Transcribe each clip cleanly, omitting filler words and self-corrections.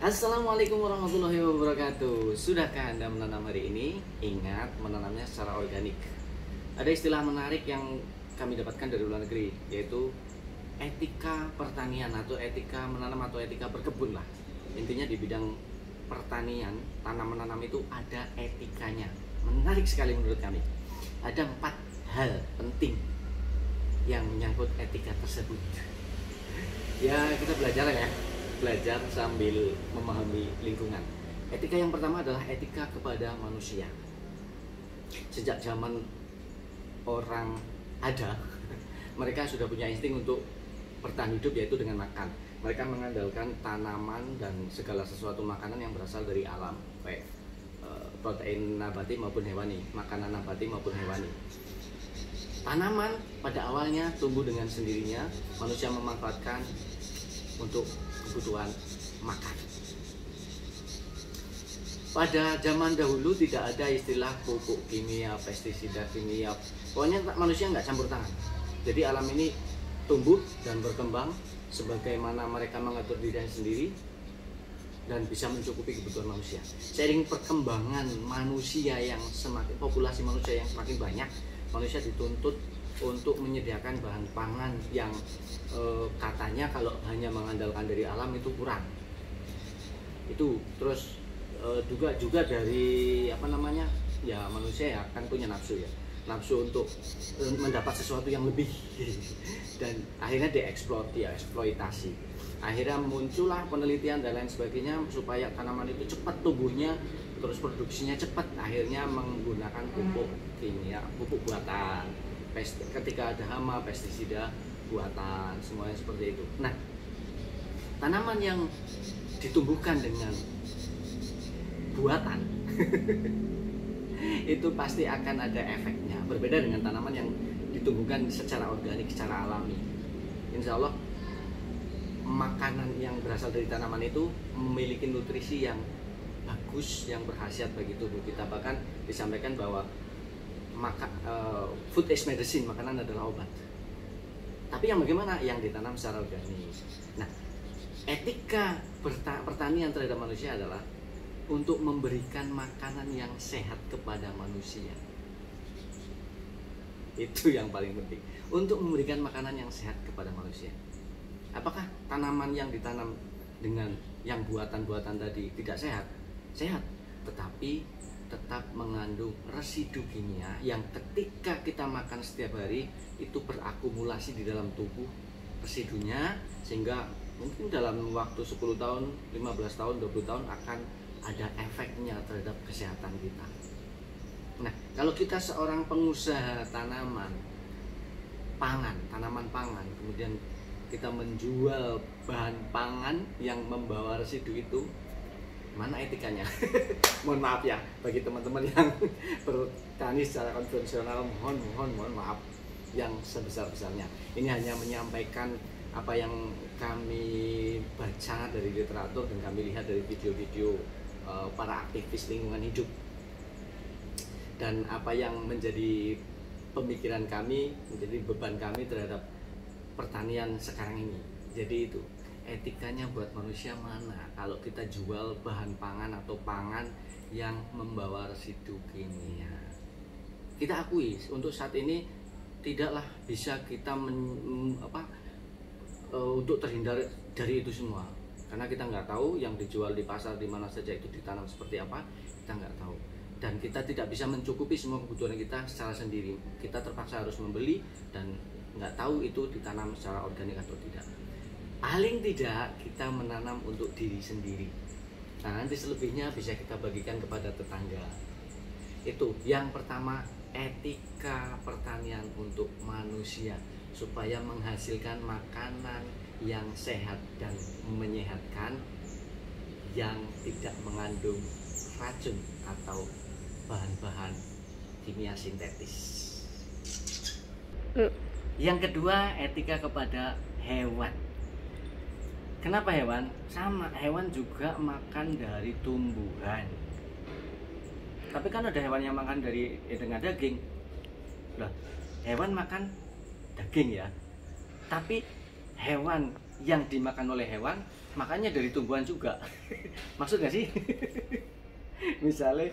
Assalamualaikum warahmatullahi wabarakatuh. Sudahkah Anda menanam hari ini? Ingat, menanamnya secara organik. Ada istilah menarik yang kami dapatkan dari luar negeri, yaitu etika pertanian atau etika menanam atau etika berkebun lah. Intinya di bidang pertanian, tanam menanam itu ada etikanya. Menarik sekali menurut kami. Ada 4 hal penting yang menyangkut etika tersebut. Ya, kita belajar ya. Belajar sambil memahami lingkungan. Etika yang pertama adalah etika kepada manusia. Sejak zaman orang ada, mereka sudah punya insting untuk bertahan hidup, yaitu dengan makan. Mereka mengandalkan tanaman dan segala sesuatu makanan yang berasal dari alam, baik protein nabati maupun hewani, makanan nabati maupun hewani. Tanaman pada awalnya tumbuh dengan sendirinya, manusia memanfaatkan untuk kebutuhan makan. Pada zaman dahulu tidak ada istilah pupuk kimia, pestisida kimia. Pokoknya manusia nggak campur tangan. Jadi alam ini tumbuh dan berkembang sebagaimana mereka mengatur dirinya sendiri dan bisa mencukupi kebutuhan manusia. Seiring perkembangan manusia yang semakin, populasi manusia yang semakin banyak, manusia dituntut untuk menyediakan bahan pangan yang katanya kalau hanya mengandalkan dari alam itu kurang. Itu terus juga dari ya manusia ya kan punya nafsu ya, nafsu untuk mendapat sesuatu yang lebih dan akhirnya dieksploitasi. Akhirnya muncullah penelitian dan lain sebagainya supaya tanaman itu cepat tumbuhnya, terus produksinya cepat, akhirnya menggunakan pupuk kimia, pupuk buatan. Ketika ada hama, pestisida buatan, semuanya seperti itu. Nah, tanaman yang ditumbuhkan dengan buatan itu pasti akan ada efeknya. Berbeda dengan tanaman yang ditumbuhkan secara organik, secara alami. Insya Allah makanan yang berasal dari tanaman itu memiliki nutrisi yang bagus, yang berkhasiat bagi tubuh kita. Bahkan disampaikan bahwa food is medicine, makanan adalah obat. Tapi yang bagaimana? Yang ditanam secara organik. Nah, etika pertanian terhadap manusia adalah untuk memberikan makanan yang sehat kepada manusia. Itu yang paling penting, untuk memberikan makanan yang sehat kepada manusia. Apakah tanaman yang ditanam dengan yang buatan-buatan tadi tidak sehat? Sehat, tetapi tetap mengandung residu kimia yang ketika kita makan setiap hari itu berakumulasi di dalam tubuh residunya, sehingga mungkin dalam waktu 10 tahun, 15 tahun, 20 tahun akan ada efeknya terhadap kesehatan kita. Nah, kalau kita seorang pengusaha tanaman pangan, kemudian kita menjual bahan pangan yang membawa residu itu, mana etikanya? Mohon maaf ya bagi teman-teman yang bertani secara konvensional, mohon maaf yang sebesar-besarnya. Ini hanya menyampaikan apa yang kami baca dari literatur dan kami lihat dari video-video para aktivis lingkungan hidup, dan apa yang menjadi pemikiran kami, menjadi beban kami terhadap pertanian sekarang ini. Jadi itu etikanya buat manusia mana kalau kita jual bahan pangan atau pangan yang membawa residu kimia. Kita akui untuk saat ini tidaklah bisa kita untuk terhindar dari itu semua, karena kita nggak tahu yang dijual di pasar di mana saja itu ditanam seperti apa, kita nggak tahu, dan kita tidak bisa mencukupi semua kebutuhan kita secara sendiri. Kita terpaksa harus membeli dan nggak tahu itu ditanam secara organik atau tidak. Paling tidak kita menanam untuk diri sendiri. Nah, nanti selebihnya bisa kita bagikan kepada tetangga. Itu yang pertama, etika pertanian untuk manusia supaya menghasilkan makanan yang sehat dan menyehatkan, yang tidak mengandung racun atau bahan-bahan kimia sintetis. Yang kedua, etika kepada hewan. Kenapa hewan? Sama, hewan juga makan dari tumbuhan. Tapi kan ada hewan yang makan dengan daging. Loh, hewan makan daging ya. Tapi hewan yang dimakan oleh hewan Makanya dari tumbuhan juga. Maksud gak sih? Misalnya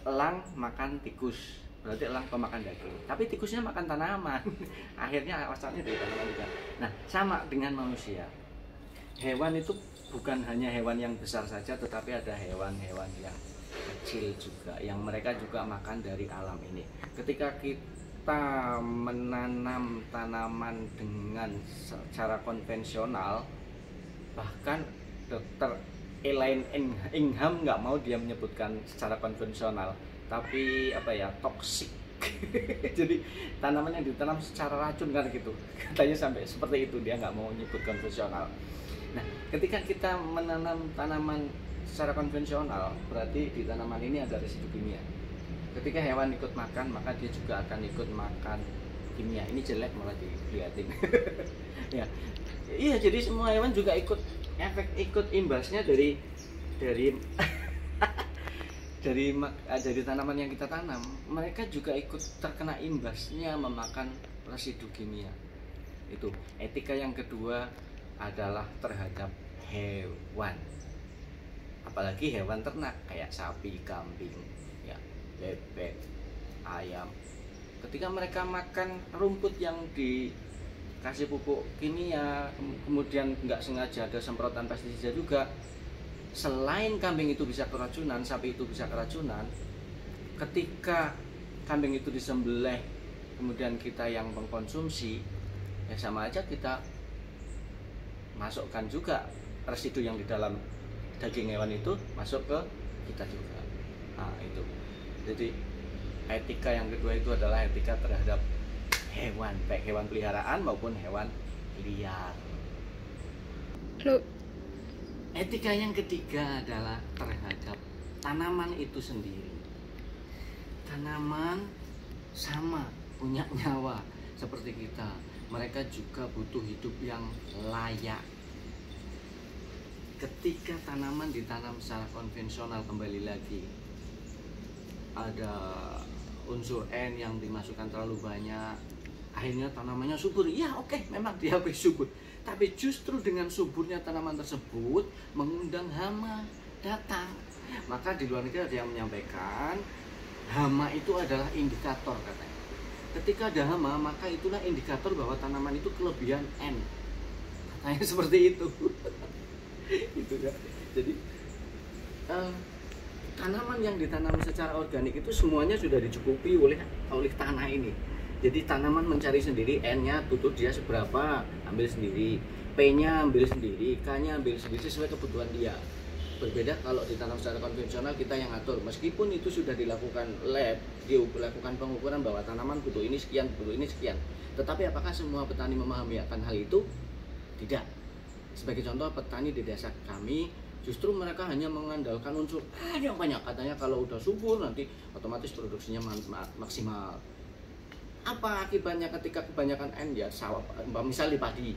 elang makan tikus, berarti elang pemakan daging. Tapi tikusnya makan tanaman. Akhirnya asalnya dari tanaman juga. Nah, sama dengan manusia. Hewan itu bukan hanya hewan yang besar saja, tetapi ada hewan-hewan yang kecil juga, yang mereka juga makan dari alam ini. Ketika kita menanam tanaman dengan secara konvensional, bahkan dokter Elaine Ingham nggak mau dia menyebutkan secara konvensional, tapi apa ya, toksik. Jadi tanaman yang ditanam secara racun kan gitu, katanya sampai seperti itu, dia nggak mau menyebut konvensional. Nah, ketika kita menanam tanaman secara konvensional, berarti di tanaman ini ada residu kimia. Ketika hewan ikut makan, maka dia juga akan ikut makan kimia. Ini jelek malah dilihatin. Ya, iya, jadi semua hewan juga ikut imbasnya dari dari tanaman yang kita tanam. Mereka juga ikut terkena imbasnya memakan residu kimia. Itu etika yang kedua adalah terhadap hewan, apalagi hewan ternak kayak sapi, kambing, ya, bebek, ayam. Ketika mereka makan rumput yang dikasih pupuk kimia, kemudian nggak sengaja ada semprotan pestisida juga, selain kambing itu bisa keracunan, sapi itu bisa keracunan. Ketika kambing itu disembelih, kemudian kita yang mengkonsumsi, ya sama aja kita masukkan juga residu yang di dalam daging hewan itu masuk ke kita juga. Nah, itu. Jadi etika yang kedua itu adalah etika terhadap hewan, baik hewan peliharaan maupun hewan liar. Loh. Etika yang ketiga adalah terhadap tanaman itu sendiri. Tanaman sama punya nyawa seperti kita. Mereka juga butuh hidup yang layak. Ketika tanaman ditanam secara konvensional, kembali lagi ada unsur N yang dimasukkan terlalu banyak, akhirnya tanamannya subur. Ya oke, memang diakui subur, tapi justru dengan suburnya tanaman tersebut mengundang hama datang. Maka di luar negeri ada yang menyampaikan hama itu adalah indikator, katanya. Ketika ada hama, maka itulah indikator bahwa tanaman itu kelebihan N. Katanya seperti itu. Itu ya. Jadi tanaman yang ditanam secara organik itu semuanya sudah dicukupi oleh tanah ini. Jadi tanaman mencari sendiri, N-nya butuh dia seberapa, ambil sendiri. P-nya ambil sendiri, K-nya ambil sendiri sesuai kebutuhan dia. Berbeda kalau ditanam secara konvensional, kita yang atur. Meskipun itu sudah dilakukan lab, dilakukan pengukuran bahwa tanaman butuh ini sekian, butuh ini sekian. Tetapi apakah semua petani memahami akan hal itu? Tidak. Sebagai contoh, petani di desa kami justru mereka hanya mengandalkan unsur yang banyak. Katanya kalau udah subur nanti otomatis produksinya maksimal. Apa akibatnya ketika kebanyakan N? Ya sawah, misalnya padi.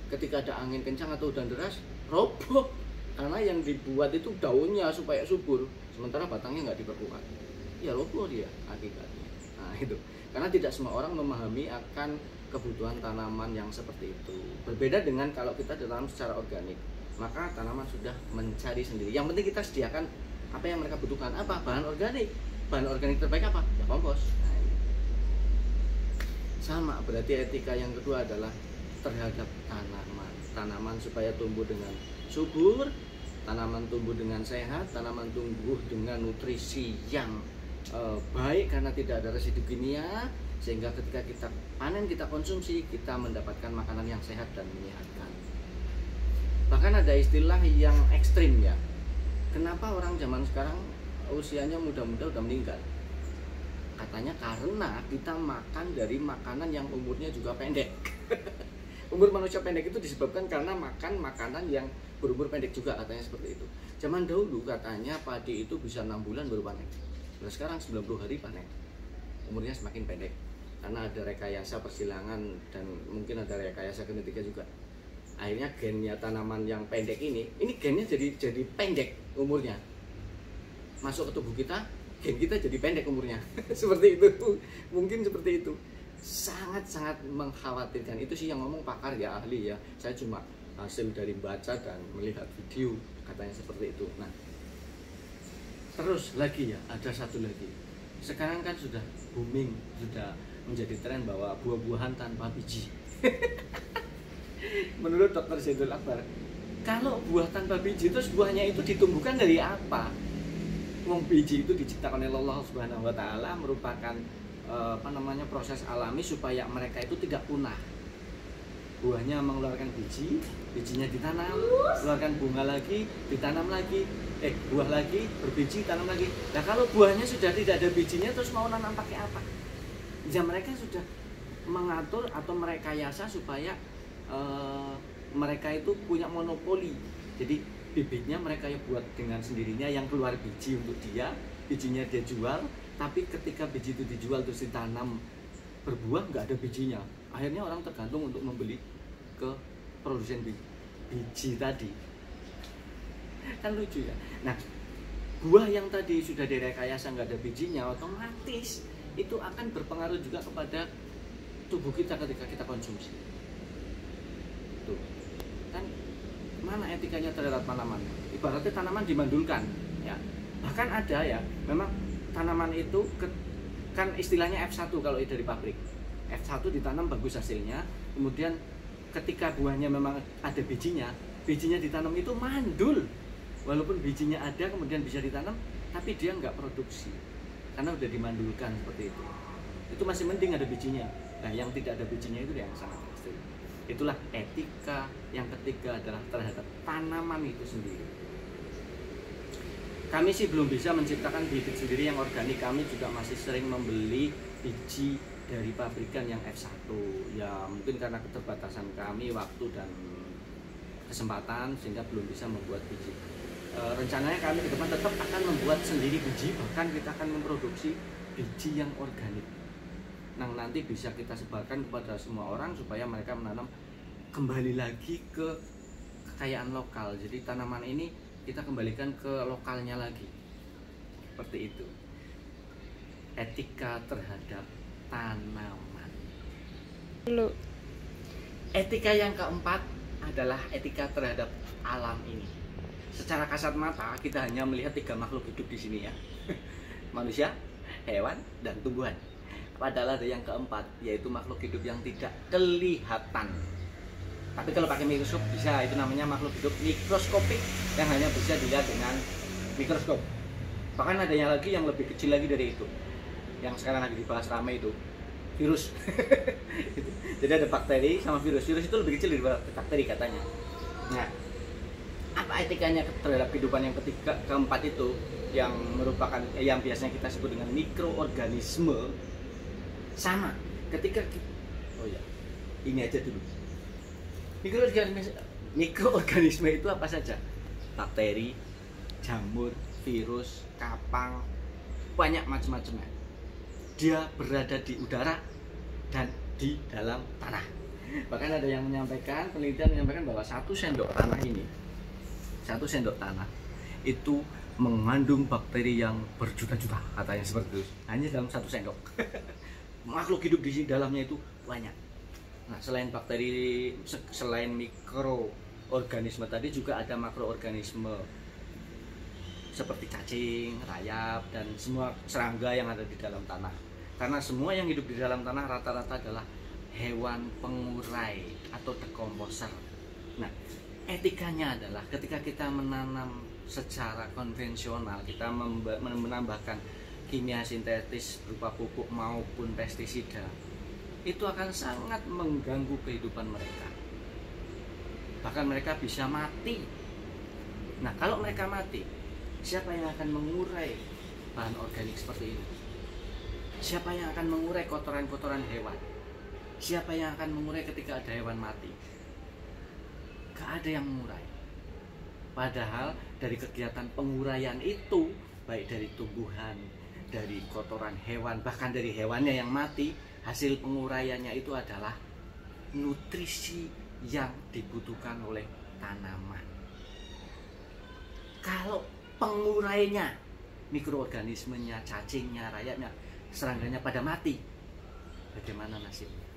Ketika ada angin kencang atau hujan deras, roboh. Karena yang dibuat itu daunnya supaya subur, sementara batangnya nggak diperkuat. Ya roboh dia akibatnya. Nah itu, karena tidak semua orang memahami akan kebutuhan tanaman yang seperti itu. Berbeda dengan kalau kita ditanam secara organik, maka tanaman sudah mencari sendiri. Yang penting kita sediakan apa yang mereka butuhkan. Apa? Bahan organik. Bahan organik terbaik apa? Ya kompos. Nah, sama, berarti etika yang kedua adalah terhadap tanaman. Tanaman supaya tumbuh dengan subur, tanaman tumbuh dengan sehat, tanaman tumbuh dengan nutrisi yang baik karena tidak ada residu kimia, sehingga ketika kita panen, kita konsumsi, kita mendapatkan makanan yang sehat dan menyehatkan. Bahkan ada istilah yang ekstrim ya. Kenapa orang zaman sekarang usianya muda-muda udah meninggal? Katanya karena kita makan dari makanan yang umurnya juga pendek. Umur manusia pendek itu disebabkan karena makan makanan yang berumur pendek juga, katanya seperti itu. Zaman dahulu katanya padi itu bisa 6 bulan baru panen. Nah sekarang 90 hari panen. Umurnya semakin pendek karena ada rekayasa persilangan dan mungkin ada rekayasa genetika juga. Akhirnya gennya tanaman yang pendek ini gennya jadi pendek umurnya. Masuk ke tubuh kita, gen kita jadi pendek umurnya. Seperti itu. Mungkin seperti itu. Sangat-sangat mengkhawatirkan. Itu sih yang ngomong pakar ya, ahli ya. Saya cuma hasil dari baca dan melihat video, katanya seperti itu. Nah, terus lagi ya, ada satu lagi. Sekarang kan sudah booming, sudah menjadi tren bahwa buah-buahan tanpa biji. Menurut Dr. Zaidul Akbar, kalau buah tanpa biji, terus buahnya itu ditumbuhkan dari apa? Wong biji itu diciptakan oleh Allah Subhanahu wa taala, merupakan proses alami supaya mereka itu tidak punah. Buahnya mengeluarkan biji, bijinya ditanam, keluarkan bunga lagi, ditanam lagi, buah lagi, berbiji, tanam lagi. Nah, kalau buahnya sudah tidak ada bijinya, terus mau nanam pakai apa? Ya mereka sudah mengatur atau merekayasa supaya mereka itu punya monopoli. Jadi bibitnya mereka ya buat dengan sendirinya, yang keluar biji untuk dia, bijinya dia jual. Tapi ketika biji itu dijual terus ditanam berbuah, nggak ada bijinya. Akhirnya orang tergantung untuk membeli ke produsen biji tadi. Kan lucu ya. Nah, buah yang tadi sudah direkayasa nggak ada bijinya, otomatis itu akan berpengaruh juga kepada tubuh kita ketika kita konsumsi. Tuh. Kan mana etikanya terhadap tanaman? Ibaratnya tanaman dimandulkan, ya. Bahkan ada ya, memang tanaman itu kan istilahnya F1 kalau dari pabrik. F1 ditanam bagus hasilnya, kemudian ketika buahnya memang ada bijinya ditanam itu mandul. Walaupun bijinya ada kemudian bisa ditanam, tapi dia nggak produksi karena udah dimandulkan seperti itu. Itu masih mending ada bijinya. Nah, yang tidak ada bijinya itu yang sangat ekstrim. Itulah etika yang ketiga adalah terhadap tanaman itu sendiri. Kami sih belum bisa menciptakan bibit sendiri yang organik. Kami juga masih sering membeli biji dari pabrikan yang F1. Ya mungkin karena keterbatasan kami waktu dan kesempatan sehingga belum bisa membuat biji. Rencananya kami ke depan tetap akan membuat sendiri biji, bahkan kita akan memproduksi biji yang organik. Nah, nanti bisa kita sebarkan kepada semua orang supaya mereka menanam kembali lagi ke kekayaan lokal. Jadi tanaman ini kita kembalikan ke lokalnya lagi. Seperti itu. Etika terhadap tanaman. Lu. Etika yang keempat adalah etika terhadap alam ini. Secara kasat mata kita hanya melihat 3 makhluk hidup di sini ya. Manusia, hewan, dan tumbuhan. Padahal ada yang keempat, yaitu makhluk hidup yang tidak kelihatan. Tapi kalau pakai mikroskop bisa, itu namanya makhluk hidup mikroskopik yang hanya bisa dilihat dengan mikroskop. Bahkan adanya lagi yang lebih kecil lagi dari itu, yang sekarang lagi dibahas ramai itu, virus. Jadi ada bakteri sama virus. Virus itu lebih kecil daripada bakteri katanya. Nah, apa etikanya terhadap kehidupan yang keempat itu, yang merupakan yang biasanya kita sebut dengan mikroorganisme? Sama ketika ini aja dulu. Mikroorganisme itu apa saja? Bakteri, jamur, virus, kapang, banyak macam-macamnya. Dia berada di udara dan di dalam tanah. Bahkan ada yang menyampaikan, penelitian menyampaikan bahwa 1 sendok tanah ini, 1 sendok tanah itu mengandung bakteri yang berjuta-juta, katanya seperti itu. Hanya dalam 1 sendok. Makhluk hidup di dalamnya itu banyak. Nah, selain bakteri, selain mikroorganisme tadi juga ada makroorganisme seperti cacing, rayap, dan semua serangga yang ada di dalam tanah. Karena semua yang hidup di dalam tanah rata-rata adalah hewan pengurai atau decomposer. Nah, etikanya adalah ketika kita menanam secara konvensional, kita menambahkan kimia sintetis berupa pupuk maupun pestisida, itu akan sangat mengganggu kehidupan mereka. Bahkan mereka bisa mati. Nah, kalau mereka mati, siapa yang akan mengurai bahan organik seperti ini? Siapa yang akan mengurai kotoran-kotoran hewan? Siapa yang akan mengurai ketika ada hewan mati? Gak ada yang mengurai. Padahal dari kegiatan penguraian itu, baik dari tumbuhan, dari kotoran hewan, bahkan dari hewannya yang mati, hasil penguraiannya itu adalah nutrisi yang dibutuhkan oleh tanaman. Kalau pengurainya, mikroorganismenya, cacingnya, rayapnya, serangganya pada mati, bagaimana nasibnya?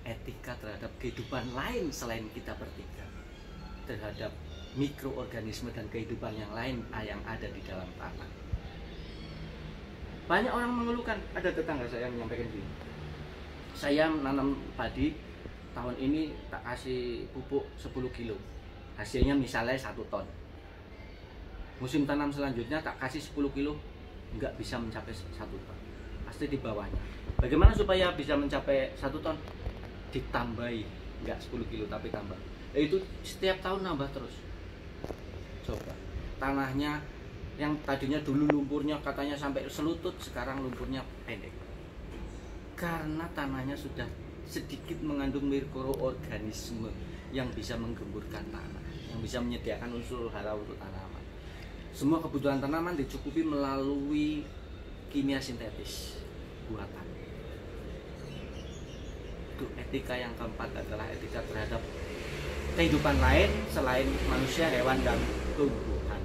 etika terhadap kehidupan lain selain kita bertiga, terhadap mikroorganisme dan kehidupan yang lain yang ada di dalam tanah. Banyak orang mengeluhkan, ada tetangga saya yang menyampaikan gini, saya menanam padi, tahun ini tak kasih pupuk 10 kilo, hasilnya misalnya 1 ton. Musim tanam selanjutnya tak kasih 10 kilo, nggak bisa mencapai 1 ton, pasti di bawahnya. Bagaimana supaya bisa mencapai 1 ton? Ditambahi, nggak 10 kilo tapi tambah. Itu setiap tahun nambah terus. Coba, tanahnya yang tadinya dulu lumpurnya katanya sampai selutut, sekarang lumpurnya pendek. Karena tanahnya sudah sedikit mengandung mikroorganisme yang bisa menggemburkan tanah, yang bisa menyediakan unsur hara untuk tanaman. Semua kebutuhan tanaman dicukupi melalui kimia sintetis buatan. Itu etika yang keempat adalah etika terhadap kehidupan lain selain manusia, hewan, dan tumbuhan.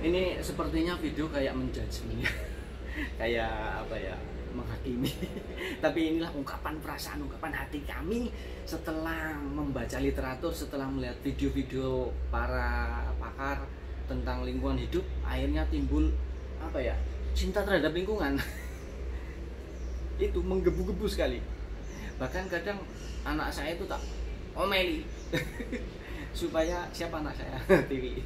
Ini sepertinya video kayak menjudge, kayak apa ya, menghakimi. Tapi inilah ungkapan perasaan, ungkapan hati kami setelah membaca literatur, setelah melihat video-video para pakar tentang lingkungan hidup, akhirnya timbul apa ya, cinta terhadap lingkungan. Itu menggebu-gebu sekali. Bahkan kadang anak saya itu tak omeli supaya siapa anak saya TV.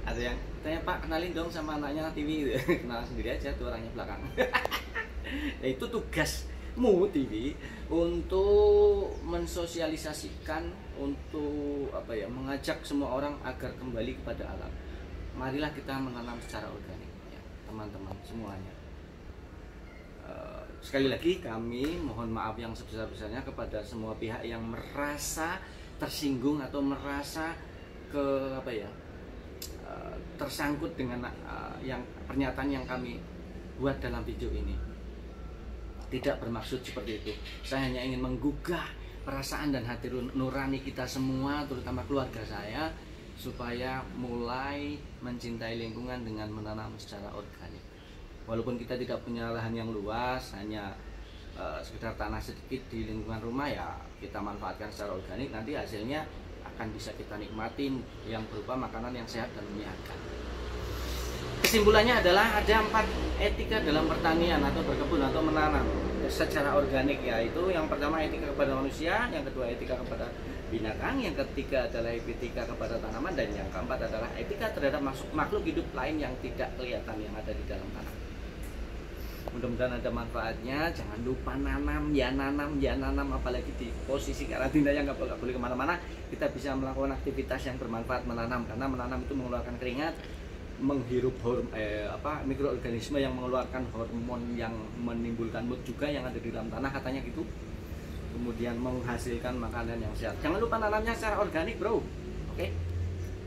Ada yang tanya, Pak kenalin dong sama anaknya TV. Kenal sendiri aja tuh orangnya belakang. Ya, itu tugasmu TV untuk mensosialisasikan, untuk apa ya, mengajak semua orang agar kembali kepada alam. Marilah kita menanam secara organik ya, teman-teman semuanya. Sekali lagi kami mohon maaf yang sebesar-besarnya kepada semua pihak yang merasa tersinggung atau merasa tersangkut dengan yang pernyataan yang kami buat dalam video ini. Tidak bermaksud seperti itu. Saya hanya ingin menggugah perasaan dan hati nurani kita semua, terutama keluarga saya, supaya mulai mencintai lingkungan dengan menanam secara organik. Walaupun kita tidak punya lahan yang luas, hanya sekedar tanah sedikit di lingkungan rumah, ya kita manfaatkan secara organik. Nanti hasilnya akan bisa kita nikmatin yang berupa makanan yang sehat dan menyehatkan. Kesimpulannya adalah ada 4 etika dalam pertanian atau berkebun atau menanam secara organik, yaitu yang pertama etika kepada manusia, yang kedua etika kepada binatang, yang ketiga adalah etika kepada tanaman, dan yang keempat adalah etika terhadap makhluk hidup lain yang tidak kelihatan yang ada di dalam tanah. Mudah-mudahan ada manfaatnya. Jangan lupa nanam, apalagi di posisi karantina yang nggak boleh kemana-mana. Kita bisa melakukan aktivitas yang bermanfaat, menanam, karena menanam itu mengeluarkan keringat, menghirup mikroorganisme yang mengeluarkan hormon yang menimbulkan mood juga yang ada di dalam tanah, katanya gitu. Kemudian menghasilkan makanan yang sehat. Jangan lupa nanamnya secara organik, bro. Oke,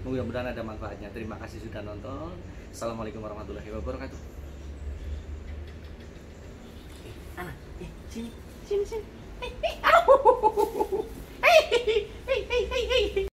mudah-mudahan ada manfaatnya. Terima kasih sudah nonton. Assalamualaikum warahmatullahi wabarakatuh. Sini.